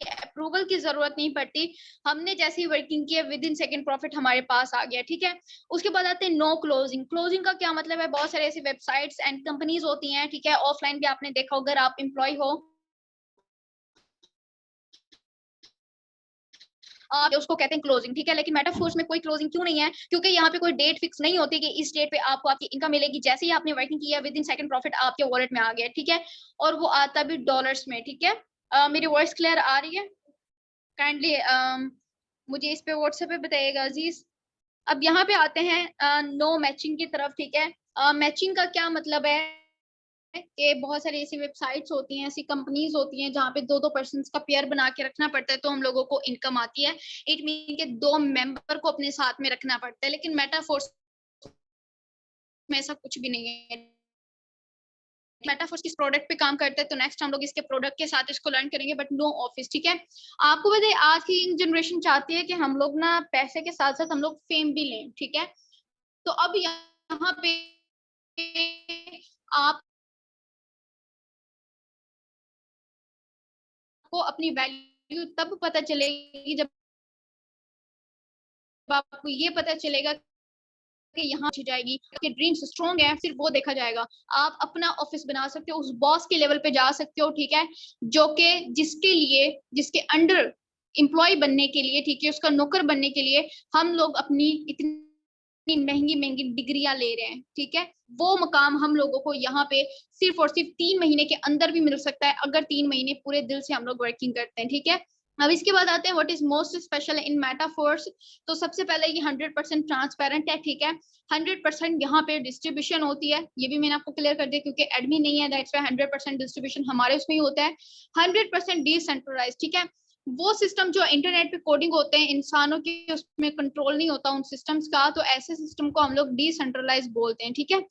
अप्रूवल की जरूरत नहीं पड़ती। हमने जैसे ही वर्किंग किया विद इन सेकंड प्रॉफिट हमारे पास आ गया, ठीक है। उसके बाद आते हैं नो क्लोजिंग। क्लोजिंग का क्या मतलब है? बहुत सारे ऐसी वेबसाइट्स एंड कंपनीज होती हैं, ठीक है, ऑफलाइन भी आपने देखा अगर आप एम्प्लॉय हो उसको कहते हैं क्लोजिंग, ठीक है। लेकिन मेटाफोर्स में कोई क्लोजिंग क्यों नहीं है? क्योंकि यहाँ पे कोई डेट फिक्स नहीं होती कि इस डेट पे आपको आपकी इनकम मिलेगी। जैसे ही आपने वर्किंग किया विद इन सेकंड प्रॉफिट आपके वॉलेट में आ गया, ठीक है। और वो आता भी डॉलर्स में, ठीक है। मेरी वॉइस क्लियर आ रही है? काइंडली मुझे इस पे व्हाट्सएप पे बताइएगा अजीज। अब यहाँ पे आते हैं नो मैचिंग की तरफ, ठीक है। मैचिंग का क्या मतलब है कि बहुत सारी ऐसी वेबसाइट्स होती हैं, ऐसी कंपनीज होती हैं जहाँ पे दो दो पर्सन का पेयर बना के रखना पड़ता है तो हम लोगों को इनकम आती है। इट मीन के दो मेंबर को अपने साथ में रखना पड़ता है। लेकिन मेटाफोर्स में ऐसा कुछ भी नहीं है। मेटाफोर्स किस प्रोडक्ट पे काम करता है तो नेक्स्ट हम लोग इसके प्रोडक्ट के साथ इसको लर्न करेंगे, बट नो ऑफिस, ठीक है। आपको बताइए आज की जनरेशन चाहती है कि हम लोग ना पैसे के साथ साथ हम लोग फेम भी लें, ठीक है। तो अब यहाँ पे आपको अपनी वैल्यू तब पता चलेगी जब आपको ये पता चलेगा कि यहाँ जाएगी कि ड्रीम्स स्ट्रॉन्ग है, सिर्फ वो देखा जाएगा। आप अपना ऑफिस बना सकते हो, उस बॉस के लेवल पे जा सकते हो, ठीक है, जो कि जिसके लिए जिसके अंडर एम्प्लॉय बनने के लिए, ठीक है, उसका नौकर बनने के लिए हम लोग अपनी इतनी महंगी महंगी डिग्रियां ले रहे हैं, ठीक है। वो मकाम हम लोगों को यहाँ पे सिर्फ और सिर्फ 3 महीने के अंदर भी मिल सकता है अगर 3 महीने पूरे दिल से हम लोग वर्किंग करते हैं, ठीक है। अब इसके बाद आते हैं what is most special in Metaforce. तो सबसे पहले ये 100% ट्रांसपेरेंट है, ठीक है। 100% यहाँ पे डिस्ट्रीब्यूशन होती है, ये भी मैंने आपको क्लियर कर दिया क्योंकि एडमिन नहीं है, दैट्स व्हाई 100% डिस्ट्रीब्यूशन हमारे उसमें ही होता है। 100% डिसेंट्रलाइज, ठीक है। वो सिस्टम जो इंटरनेट पे कोडिंग होते हैं इंसानों की उसमें कंट्रोल नहीं होता उन सिस्टम्स का, तो ऐसे सिस्टम को हम लोग डिसेंट्रलाइज बोलते हैं, ठीक है।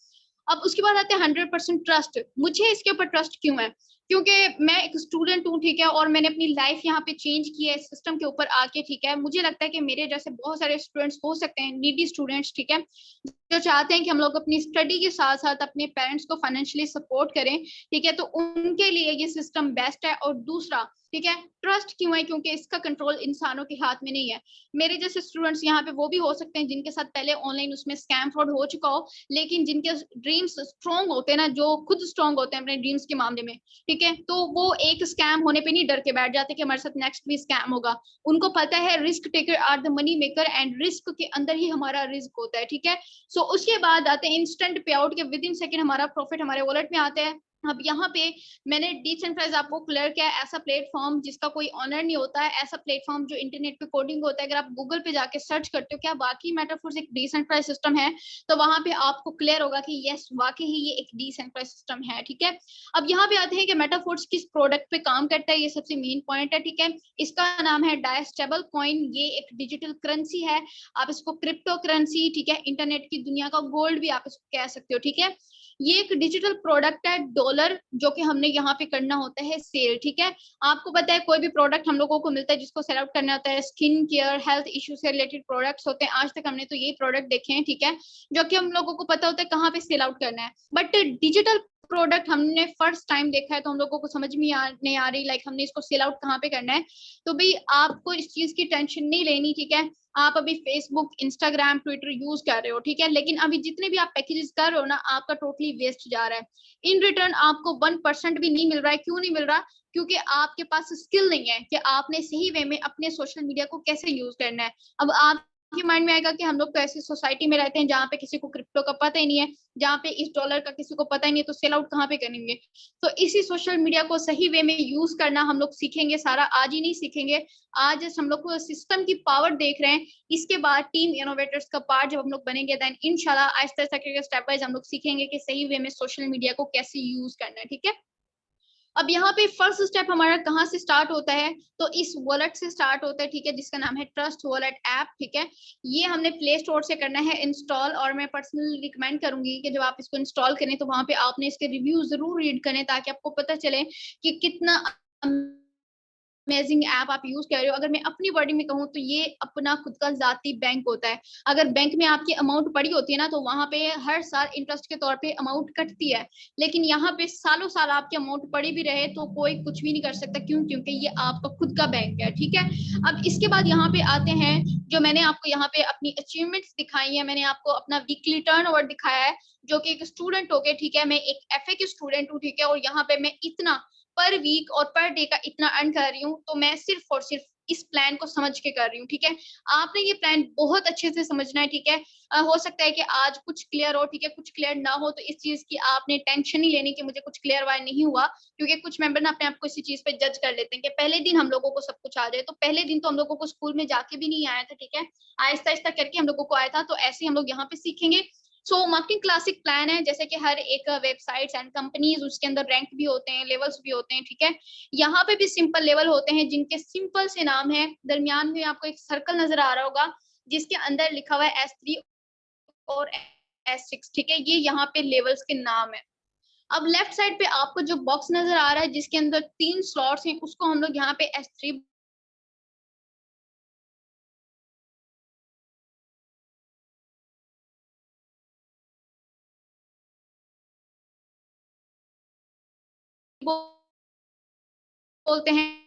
अब उसके बाद आते हैं 100% ट्रस्ट। मुझे इसके ऊपर ट्रस्ट क्यों है? क्योंकि मैं एक स्टूडेंट हूँ, ठीक है, और मैंने अपनी लाइफ यहाँ पे चेंज की है सिस्टम के ऊपर आके, ठीक है। मुझे लगता है कि मेरे जैसे बहुत सारे स्टूडेंट्स हो सकते हैं, नीडी स्टूडेंट्स, ठीक है, जो चाहते हैं कि हम लोग अपनी स्टडी के साथ साथ अपने पेरेंट्स को फाइनेंशियली सपोर्ट करें, ठीक है। तो उनके लिए ये सिस्टम बेस्ट है। और दूसरा, ठीक है, ट्रस्ट क्यों है? क्योंकि इसका कंट्रोल इंसानों के हाथ में नहीं है। मेरे जैसे स्टूडेंट्स यहाँ पे वो भी हो सकते हैं जिनके साथ पहले ऑनलाइन उसमें स्कैम फ्रॉड हो चुका हो, लेकिन जिनके ड्रीम्स स्ट्रॉन्ग होते हैं ना, जो खुद स्ट्रॉन्ग होते हैं अपने ड्रीम्स के मामले में, ठीक है, तो वो एक स्कैम होने पे नहीं डर के बैठ जाते कि हमारे साथ नेक्स्ट भी स्कैम होगा। उनको पता है risk taker are the money maker, and risk के अंदर ही हमारा रिस्क होता है, ठीक है। सो उसके बाद आते हैं इंस्टेंट पे आउट के विद इन सेकंड हमारा प्रॉफिट हमारे वॉलेट में आता है। अब यहाँ पे मैंने डिसेंट्रलाइज आपको क्लियर किया है, ऐसा प्लेटफॉर्म जिसका कोई ऑनर नहीं होता है, ऐसा प्लेटफॉर्म जो इंटरनेट पे कोडिंग होता है। अगर आप गूगल पे जाके सर्च करते हो क्या वाकई मेटाफोर्स एक डिसेंट्रलाइज सिस्टम है, तो वहां पे आपको क्लियर होगा कि यस वाकई ही ये एक डिसेंट्रलाइज सिस्टम है। ठीक है, अब यहाँ पे आते हैं कि मेटाफोर्स किस प्रोडक्ट पे काम करता है, ये सबसे मेन पॉइंट है। ठीक है, इसका नाम है डायस्टेबल कॉइन, ये एक डिजिटल करेंसी है, आप इसको क्रिप्टो करेंसी, ठीक है, इंटरनेट की दुनिया का गोल्ड भी आप इसको कह सकते हो। ठीक है, ये एक डिजिटल प्रोडक्ट है डॉलर, जो कि हमने यहाँ पे करना होता है सेल। ठीक है, आपको पता है कोई भी प्रोडक्ट हम लोगों को मिलता है जिसको सेल आउट करना होता है, स्किन केयर हेल्थ इश्यू से रिलेटेड प्रोडक्ट्स होते हैं, आज तक हमने तो यही प्रोडक्ट देखे हैं। ठीक है, जो कि हम लोगों को पता होता है कहाँ पे सेल आउट करना है, बट डिजिटल प्रोडक्ट हमने फर्स्ट टाइम देखा है, तो हम लोगों को समझ में नहीं आ रही लाइक हमने इसको सेल आउट कहाँ पे करना है। तो भाई आपको इस चीज की टेंशन नहीं लेनी। ठीक है, आप अभी फेसबुक इंस्टाग्राम ट्विटर यूज कर रहे हो, ठीक है, लेकिन अभी जितने भी आप पैकेजेस कर रहे हो ना, आपका टोटली वेस्ट जा रहा है। इन रिटर्न आपको 1% भी नहीं मिल रहा है। क्यों नहीं मिल रहा? क्योंकि आपके पास स्किल नहीं है कि आपने सही वे में अपने सोशल मीडिया को कैसे यूज करना है। अब आप के माइंड में आएगा कि हम लोग तो ऐसी सोसाइटी में रहते हैं जहाँ पे किसी को क्रिप्टो का पता ही नहीं है, जहाँ पे इस डॉलर का किसी को पता ही नहीं है, तो सेल आउट कहाँ पे करेंगे? तो इसी सोशल मीडिया को सही वे में यूज करना हम लोग सीखेंगे, सारा आज ही नहीं सीखेंगे। आज हम लोग को सिस्टम की पावर देख रहे हैं, इसके बाद टीम इनोवेटर्स का पार्ट जब हम लोग बनेंगे, देन इंशाल्लाह आहिस्ता आहिस्ता करके स्टेप वाइज हम लोग सीखेंगे कि सही वे में सोशल मीडिया को कैसे यूज करना है। ठीक है, अब यहाँ पे फर्स्ट स्टेप हमारा कहाँ से स्टार्ट होता है? तो इस वॉलेट से स्टार्ट होता है। ठीक है, जिसका नाम है ट्रस्ट वॉलेट ऐप। ठीक है, ये हमने प्ले स्टोर से करना है इंस्टॉल, और मैं पर्सनली रिकमेंड करूंगी कि जब आप इसको इंस्टॉल करें तो वहां पे आपने इसके रिव्यू जरूर रीड करें, ताकि आपको पता चले कि कितना अमेजिंग ऐप आप यूज कर रहे हो। अगर मैं अपनी वर्डिंग में कहूँ तो ये अपना खुद का जाती बैंक होता है। अगर बैंक में आपकी अमाउंट पड़ी होती है ना, तो वहां पे हर साल इंटरेस्ट के तौर पे अमाउंट कटती है, लेकिन यहाँ पे सालों साल आपकी अमाउंट पड़ी भी रहे तो कोई कुछ भी नहीं कर सकता। क्यों? क्योंकि ये आपका खुद का बैंक है। ठीक है, अब इसके बाद यहाँ पे आते हैं, जो मैंने आपको यहाँ पे अपनी अचीवमेंट्स दिखाई है, मैंने आपको अपना वीकली टर्न ओवर दिखाया है, जो कि एक स्टूडेंट हो गए। ठीक है, मैं एक एफए की स्टूडेंट हूँ। ठीक है, और यहाँ पे मैं इतना पर वीक और पर डे का इतना अर्न कर रही हूँ, तो मैं सिर्फ और सिर्फ इस प्लान को समझ के कर रही हूँ। ठीक है, आपने ये प्लान बहुत अच्छे से समझना है। ठीक है, हो सकता है कि आज कुछ क्लियर हो, ठीक है, कुछ क्लियर ना हो, तो इस चीज की आपने टेंशन नहीं लेनी कि मुझे कुछ क्लियर वायर नहीं हुआ, क्योंकि कुछ मेंबर ना अपने आप को इसी चीज पे जज कर लेते हैं कि पहले दिन हम लोगों को सब कुछ आ जाए। तो पहले दिन तो हम लोगों को स्कूल में जाके भी नहीं आया था। ठीक है, आहिस्ता आहिस्ता करके हम लोगों को आया था, तो ऐसे हम लोग यहाँ पे सीखेंगे। सो मार्केटिंग क्लासिक प्लान है, जैसे कि हर एक वेबसाइट्स एंड कंपनीज, उसके अंदर रैंक भी होते हैं, लेवल्स भी होते हैं। ठीक है, यहाँ पे भी सिंपल लेवल होते हैं जिनके सिंपल से नाम है। दरमियान में आपको एक सर्कल नजर आ रहा होगा जिसके अंदर लिखा हुआ है S3 और S6। ठीक है, ये यहाँ पे लेवल्स के नाम है। अब लेफ्ट साइड पे आपको जो बॉक्स नजर आ रहा है जिसके अंदर 3 स्लॉट्स हैं, उसको हम लोग यहाँ पे S3 बोलते हैं,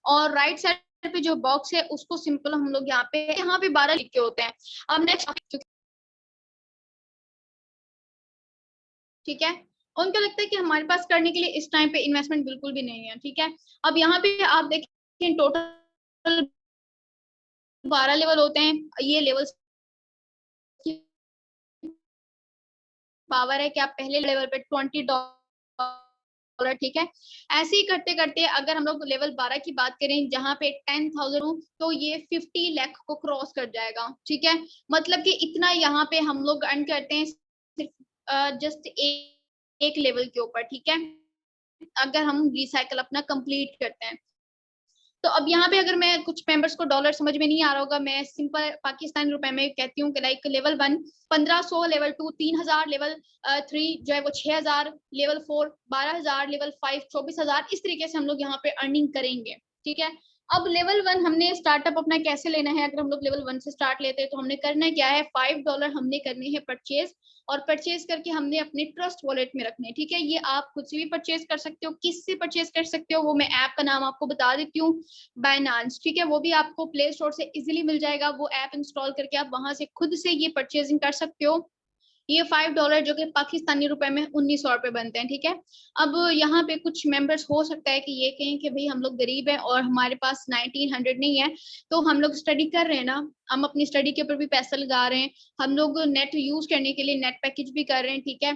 और राइट साइड पे जो बॉक्स है उसको सिंपल हम लोग यहाँ पे 12 लिखे होते हैं। अब नेक्स्ट, ठीक है, उनको लगता है कि हमारे पास करने के लिए इस टाइम पे इन्वेस्टमेंट बिल्कुल भी नहीं है। ठीक है, अब यहाँ पे आप देखिए टोटल 12 लेवल होते हैं। ये लेवल की पावर है कि आप पहले लेवल पे $20, ठीक है, ऐसे ही करते करते अगर हम लोग लेवल 12 की बात करें जहाँ पे 10,000 हो, तो ये 50 लाख को क्रॉस कर जाएगा। ठीक है, मतलब कि इतना यहाँ पे हम लोग अर्न करते हैं सिर्फ जस्ट एक लेवल के ऊपर। ठीक है, अगर हम रिसाइकल अपना कंप्लीट करते हैं। तो अब यहाँ पे अगर मैं कुछ मेंबर्स को डॉलर समझ में नहीं आ रहा होगा, मैं सिंपल पाकिस्तानी रुपए में कहती हूँ कि लाइक लेवल 1 1500, लेवल 2 3000, लेवल 3 जो है वो 6000, लेवल 4 12000, लेवल 5 24,000, इस तरीके से हम लोग यहाँ पे अर्निंग करेंगे। ठीक है, अब लेवल 1 हमने स्टार्टअप अपना कैसे लेना है? अगर हम लोग लेवल 1 से स्टार्ट लेते हैं तो हमने करना क्या है, $5 हमने करने हैं परचेज, और परचेज करके हमने अपने ट्रस्ट वॉलेट में रखने। ठीक है, ये आप खुद से भी परचेज कर सकते हो, किससे परचेज कर सकते हो वो मैं ऐप का नाम आपको बता देती हूँ, बाइनांस। ठीक है, वो भी आपको प्ले स्टोर से इजीली मिल जाएगा, वो ऐप इंस्टॉल करके आप वहां से खुद से ये परचेजिंग कर सकते हो। ये $5 जो कि पाकिस्तानी रुपए में 1900 रुपए बनते हैं, ठीक है। अब यहाँ पे कुछ मेंबर्स हो सकता है कि ये कहें कि भाई हम लोग गरीब हैं और हमारे पास 1900 नहीं है, तो हम लोग स्टडी कर रहे हैं ना, हम अपनी स्टडी के ऊपर भी पैसा लगा रहे हैं, हम लोग नेट यूज करने के लिए नेट पैकेज भी कर रहे हैं, ठीक है,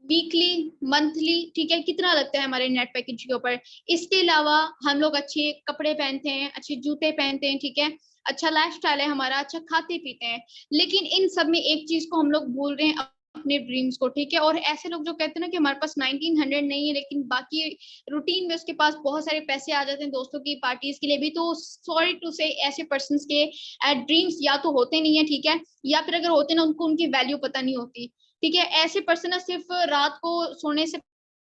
वीकली मंथली, ठीक है, कितना लगता है हमारे नेट पैकेज के ऊपर। इसके अलावा हम लोग अच्छे कपड़े पहनते हैं, अच्छे जूते पहनते हैं, ठीक है, अच्छा लाइफस्टाइल है हमारा, अच्छा खाते पीते हैं, लेकिन इन सब में एक चीज को हम लोग भूल रहे हैं, अपने ड्रीम्स को, ठीक है। और ऐसे लोग जो कहते हैं ना कि हमारे पास 1900 नहीं है लेकिन बाकी रूटीन में उसके पास बहुत सारे पैसे आ जाते हैं दोस्तों की पार्टीज के लिए भी, तो सॉरी टू से ऐसे पर्सन के ड्रीम्स या तो होते नहीं है, ठीक है, या फिर अगर होते ना उनको उनकी वैल्यू पता नहीं होती, ठीक है। ऐसे पर्सन ना सिर्फ रात को सोने से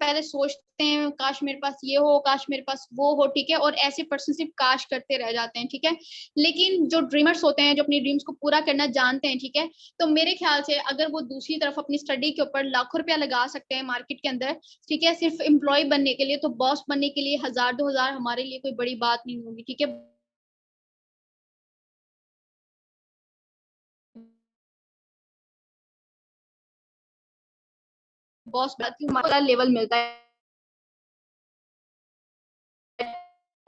पहले सोचते हैं काश मेरे पास ये हो, काश मेरे पास वो हो, ठीक है, और ऐसे पर्सन सिर्फ काश करते रह जाते हैं, ठीक है। लेकिन जो ड्रीमर्स होते हैं, जो अपनी ड्रीम्स को पूरा करना जानते हैं, ठीक है, तो मेरे ख्याल से अगर वो दूसरी तरफ अपनी स्टडी के ऊपर लाखों रुपया लगा सकते हैं मार्केट के अंदर, ठीक है, सिर्फ एम्प्लॉय बनने के लिए, तो बॉस बनने के लिए 1000-2000 हमारे लिए कोई बड़ी बात नहीं होगी, ठीक है। बॉस लेवल मिलता है,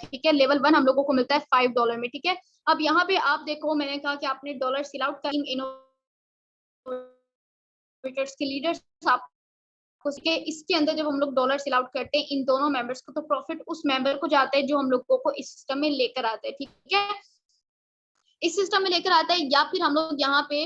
ठीक है, लेवल 1 हम लोगों को मिलता है $5 में, ठीक है। अब यहाँ पे आप देखो, मैंने कहा कि आपने डॉलर सिल आउट कर इनोवेटर्स के लीडर्स आप उसके इसके अंदर जब हम लोग डॉलर सेल आउट करते हैं इन दोनों मेंबर्स को, तो प्रॉफिट उस मेंबर को जाता है जो हम लोगों को इस सिस्टम में लेकर आता है, ठीक है, इस सिस्टम में लेकर आता है। या फिर हम लोग यहाँ पे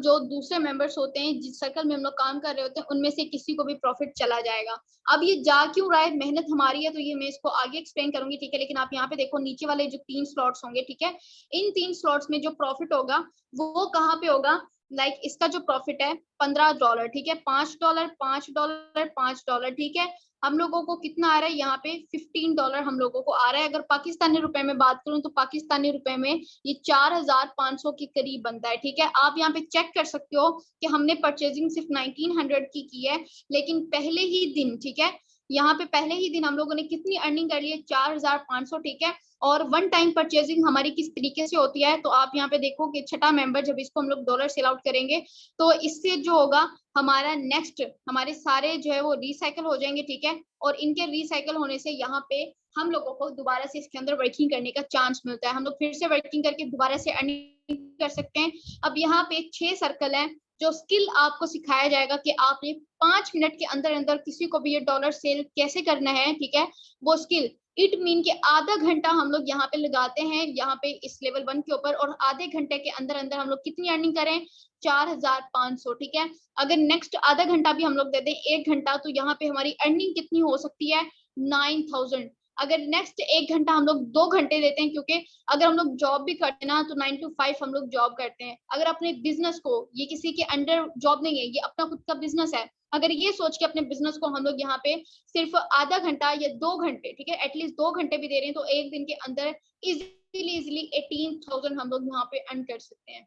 जो दूसरे मेंबर्स होते हैं जिस सर्कल में हम लोग काम कर रहे होते हैं उनमें से किसी को भी प्रॉफिट चला जाएगा। अब ये जा क्यों रहा है, मेहनत हमारी है, तो ये मैं इसको आगे एक्सप्लेन करूंगी, ठीक है। लेकिन आप यहाँ पे देखो नीचे वाले जो 3 स्लॉट्स होंगे, ठीक है, इन 3 स्लॉट्स में जो प्रॉफिट होगा वो कहाँ पे होगा, लाइक इसका जो प्रॉफिट है $15, ठीक है, $5 $5 $5, ठीक है। हम लोगों को कितना आ रहा है यहाँ पे $15 हम लोगों को आ रहा है। अगर पाकिस्तानी रुपए में बात करूं तो पाकिस्तानी रुपए में ये 4500 के करीब बनता है, ठीक है। आप यहाँ पे चेक कर सकते हो कि हमने परचेजिंग सिर्फ 1900 की है, लेकिन पहले ही दिन, ठीक है, यहाँ पे पहले ही दिन हम लोगों ने कितनी अर्निंग कर ली है, 4500, ठीक है। और वन टाइम परचेजिंग हमारी किस तरीके से होती है, तो आप यहाँ पे देखो कि छठा मेंबर जब इसको हम लोग डॉलर सेल आउट करेंगे तो इससे जो होगा हमारा नेक्स्ट हमारे सारे जो है वो रिसाइकल हो जाएंगे, ठीक है। और इनके रिसाइकल होने से यहाँ पे हम लोगों को दोबारा से इसके अंदर वर्किंग करने का चांस मिलता है, हम लोग फिर से वर्किंग करके दोबारा से अर्निंग कर सकते हैं। अब यहाँ पे 6 सर्कल है जो स्किल आपको सिखाया जाएगा कि आपने 5 मिनट के अंदर अंदर किसी को भी ये डॉलर सेल कैसे करना है, ठीक है, वो स्किल। इट मीन के आधा घंटा हम लोग यहाँ पे लगाते हैं यहाँ पे इस लेवल 1 के ऊपर, और आधे घंटे के अंदर अंदर हम लोग कितनी अर्निंग करें, 4500, ठीक है। अगर नेक्स्ट आधा घंटा भी हम लोग दे दें 1 घंटा, तो यहाँ पे हमारी अर्निंग कितनी हो सकती है, 9000। अगर नेक्स्ट 1 घंटा हम लोग 2 घंटे देते हैं, क्योंकि अगर हम लोग जॉब भी करते हैं ना तो 9 to 5 हम लोग जॉब करते हैं। अगर अपने बिजनेस को, ये किसी के अंडर जॉब नहीं है, ये अपना खुद का बिजनेस है, अगर ये सोच के अपने बिजनेस को हम लोग यहाँ पे सिर्फ आधा घंटा या 2 घंटे, ठीक है, एटलीस्ट 2 घंटे भी दे रहे हैं, तो एक दिन के अंदर इजीली 18,000 हम लोग यहाँ पे अर्न कर सकते हैं,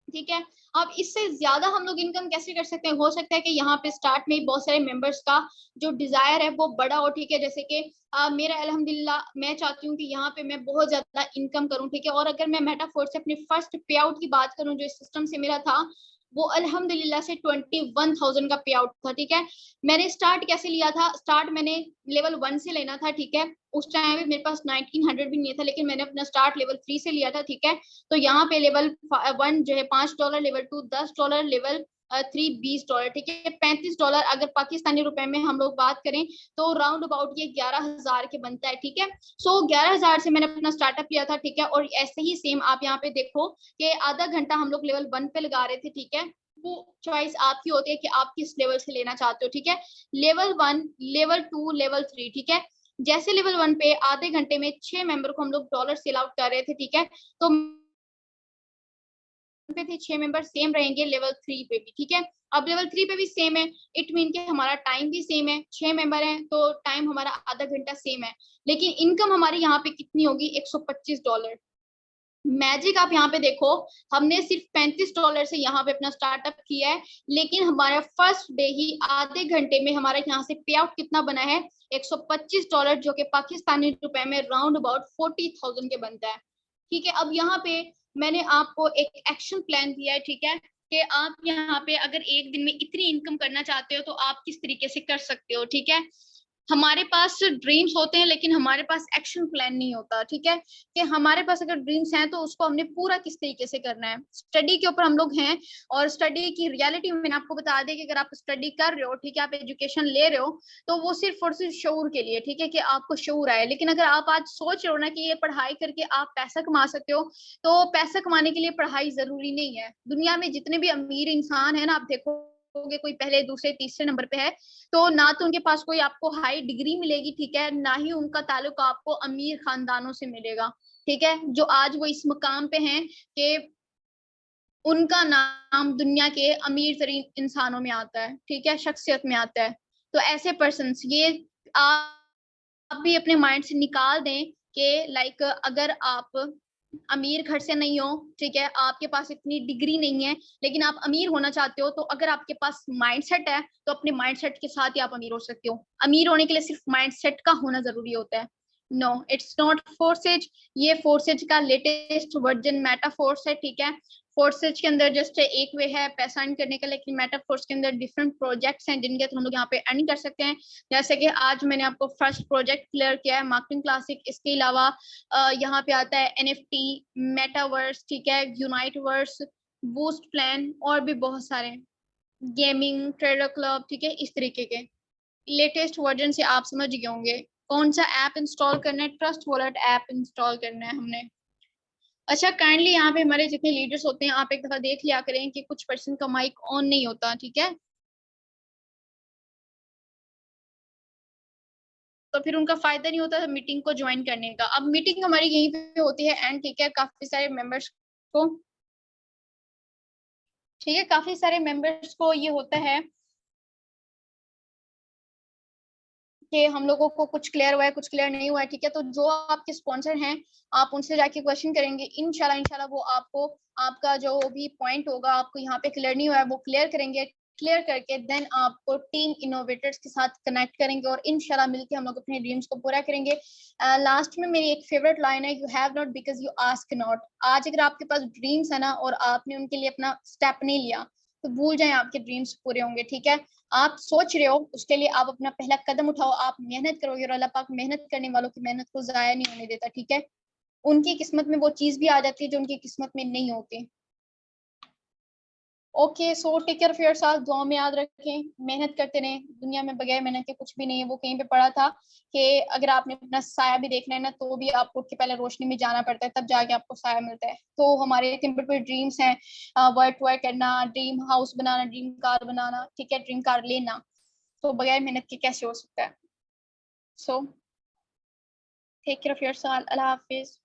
ठीक है। अब इससे ज्यादा हम लोग इनकम कैसे कर सकते हैं, हो सकता है कि यहाँ पे स्टार्ट में ही बहुत सारे मेंबर्स का जो डिजायर है वो बड़ा हो, ठीक है, जैसे कि मेरा अल्हम्दुलिल्लाह मैं चाहती हूँ कि यहाँ पे मैं बहुत ज्यादा इनकम करूँ, ठीक है। और अगर मैं मेटाफोर से अपने फर्स्ट पे आउट की बात करूँ जो इस सिस्टम से मेरा था, वो अल्हम्दुलिल्लाह से 21,000 का पे आउट था, ठीक है। मैंने स्टार्ट कैसे लिया था, स्टार्ट मैंने लेवल 1 से लेना था, ठीक है, उस टाइम मेरे पास 1900 भी नहीं था, लेकिन मैंने अपना स्टार्ट लेवल 3 से लिया था, ठीक है। तो यहाँ पे लेवल 1 जो है $5, लेवल 2 $10, लेवल 3 $20, ठीक है, $35। अगर पाकिस्तानी रुपए में हम लोग बात करें तो राउंड अबाउट ये 11,000 के बनता है, ठीक है। सो 11,000 से मैंने अपना स्टार्टअप किया था, ठीक है। और ऐसे ही सेम आप यहाँ पे देखो कि आधा घंटा हम लोग लेवल 1 पे लगा रहे थे, ठीक है। वो चॉइस आपकी होती है कि आप किस लेवल से लेना चाहते हो, ठीक है। लेवल 1, लेवल 2, लेवल 3, ठीक है। जैसे लेवल 1 पे आधे घंटे में 6 मेंबर को हम लोग डॉलर सेल आउट कर रहे थे, ठीक है, तो पे थे 6 मेंबर, सेम रहेंगे लेवल 3 पे भी, ठीक है। अब लेवल 3 पे भी सेम है, इट मीन के हमारा टाइम भी सेम है, 6 मेंबर हैं तो टाइम हमारा आधा घंटा सेम है, लेकिन इनकम हमारी यहाँ पे कितनी होगी, $125। मैजिक आप यहाँ पे देखो, हमने सिर्फ $35 से यहाँ पे अपना स्टार्टअप किया है, लेकिन हमारा फर्स्ट डे ही आधे घंटे में हमारा यहाँ से पे आउट कितना बना है, $125, जो कि पाकिस्तानी रुपए में राउंड अबाउट 40,000 के बनता है, ठीक है। अब यहाँ पे मैंने आपको एक एक्शन प्लान दिया है, ठीक है। कि आप यहाँ पे अगर एक दिन में इतनी इनकम करना चाहते हो तो आप किस तरीके से कर सकते हो, ठीक है। हमारे पास ड्रीम्स होते हैं लेकिन हमारे पास एक्शन प्लान नहीं होता, ठीक है। कि हमारे पास अगर ड्रीम्स हैं तो उसको हमने पूरा किस तरीके से करना है। स्टडी के ऊपर हम लोग हैं, और स्टडी की रियलिटी मैंने आपको बता दी कि अगर आप स्टडी कर रहे हो, ठीक है, आप एजुकेशन ले रहे हो, तो वो सिर्फ और सिर्फ शऊर के लिए, ठीक है, कि आपको शऊर आए। लेकिन अगर आप आज सोच रहे हो ना कि ये पढ़ाई करके आप पैसा कमा सकते हो, तो पैसा कमाने के लिए पढ़ाई जरूरी नहीं है। दुनिया में जितने भी अमीर इंसान है ना, आप देखो कोई पहले दूसरे तीसरे नंबर पे है, तो ना तो उनके पास कोई आपको हाई डिग्री मिलेगी, ठीक है, ना ही उनका ताल्लुक आपको अमीर खानदानों से मिलेगा, ठीक है। जो आज वो इस मुकाम पे हैं कि उनका नाम दुनिया के अमीर तरीन इंसानों में आता है, ठीक है, शख्सियत में आता है। तो ऐसे पर्सन ये आप भी अपने माइंड से निकाल दें कि लाइक अगर आप अमीर घर से नहीं हो, ठीक है, आपके पास इतनी डिग्री नहीं है, लेकिन आप अमीर होना चाहते हो, तो अगर आपके पास माइंडसेट है तो अपने माइंडसेट के साथ ही आप अमीर हो सकते हो। अमीर होने के लिए सिर्फ माइंडसेट का होना जरूरी होता है। No, it's not forces. ये फोर्सेज का लेटेस्ट वर्जन मेटाफोर्स है, ठीक है। फोर्सेज के अंदर जस्ट एक वे है पैसा अर्न करने का, लेकिन मेटाफोर्स के अंदर डिफरेंट प्रोजेक्ट्स हैं जिनके थ्रू हम लोग यहाँ पे अर्न कर सकते हैं। जैसे कि आज मैंने आपको फर्स्ट प्रोजेक्ट क्लियर किया है मार्केटिंग क्लासिक। इसके अलावा यहाँ पे आता है NFT, मेटावर्स, ठीक है, यूनाइटवर्स, बूस्ट प्लान, और भी बहुत सारे गेमिंग, ट्रेडर क्लब, ठीक है, इस तरीके के लेटेस्ट वर्जन से आप समझ गए होंगे कौन सा ऐप इंस्टॉल करना है। ट्रस्ट वॉलेट ऐप इंस्टॉल करना है हमने। अच्छा, काइंडली यहाँ पे हमारे जितने लीडर्स होते हैं, आप एक दफा देख लिया करें कि कुछ पर्सन का माइक ऑन नहीं होता, ठीक है, तो फिर उनका फायदा नहीं होता मीटिंग को ज्वाइन करने का। अब मीटिंग हमारी यहीं पे होती है एंड, ठीक है, काफी सारे मेंबर्स को, ठीक है, काफी सारे मेंबर्स को ये होता है कि हम लोगों को कुछ क्लियर हुआ है, कुछ क्लियर नहीं हुआ है, ठीक है। तो जो आपके स्पॉन्सर हैं, आप उनसे जाके क्वेश्चन करेंगे, इंशाल्लाह इंशाल्लाह वो आपको आपका जो भी पॉइंट होगा आपको यहाँ पे क्लियर नहीं हुआ है वो क्लियर करेंगे। क्लियर करके देन आपको टीम इनोवेटर्स के साथ कनेक्ट करेंगे, और इंशाल्लाह मिलके हम लोग अपने ड्रीम्स को पूरा करेंगे। लास्ट में मेरी एक फेवरेट लाइन है, you have not because you ask not. आज अगर आपके पास ड्रीम्स है ना और आपने उनके लिए अपना स्टेप नहीं लिया, तो भूल जाए आपके ड्रीम्स पूरे होंगे, ठीक है। आप सोच रहे हो, उसके लिए आप अपना पहला कदम उठाओ, आप मेहनत करोगे, और अल्लाह पाक मेहनत करने वालों की मेहनत को जाया नहीं होने देता, ठीक है। उनकी किस्मत में वो चीज भी आ जाती है जो उनकी किस्मत में नहीं होती। Okay, so take care of yourself, दुआ में याद रखें, मेहनत करते रहें, दुनिया में बगैर मेहनत के कुछ भी नहीं है। वो कहीं पे पढ़ा था कि अगर आपने अपना साया भी देखना है ना, तो भी आपको उठ के पहले रोशनी में जाना पड़ता है, तब जाके आपको साया मिलता है। तो हमारे सिंपल पे ड्रीम्स हैं, वर्क वर्क करना, ड्रीम हाउस बनाना, ड्रीम कार बनाना, ठीक है, ड्रीम कार लेना, तो बगैर मेहनत के कैसे हो सकता है। So take care of yourself, अल्लाह हाफिज।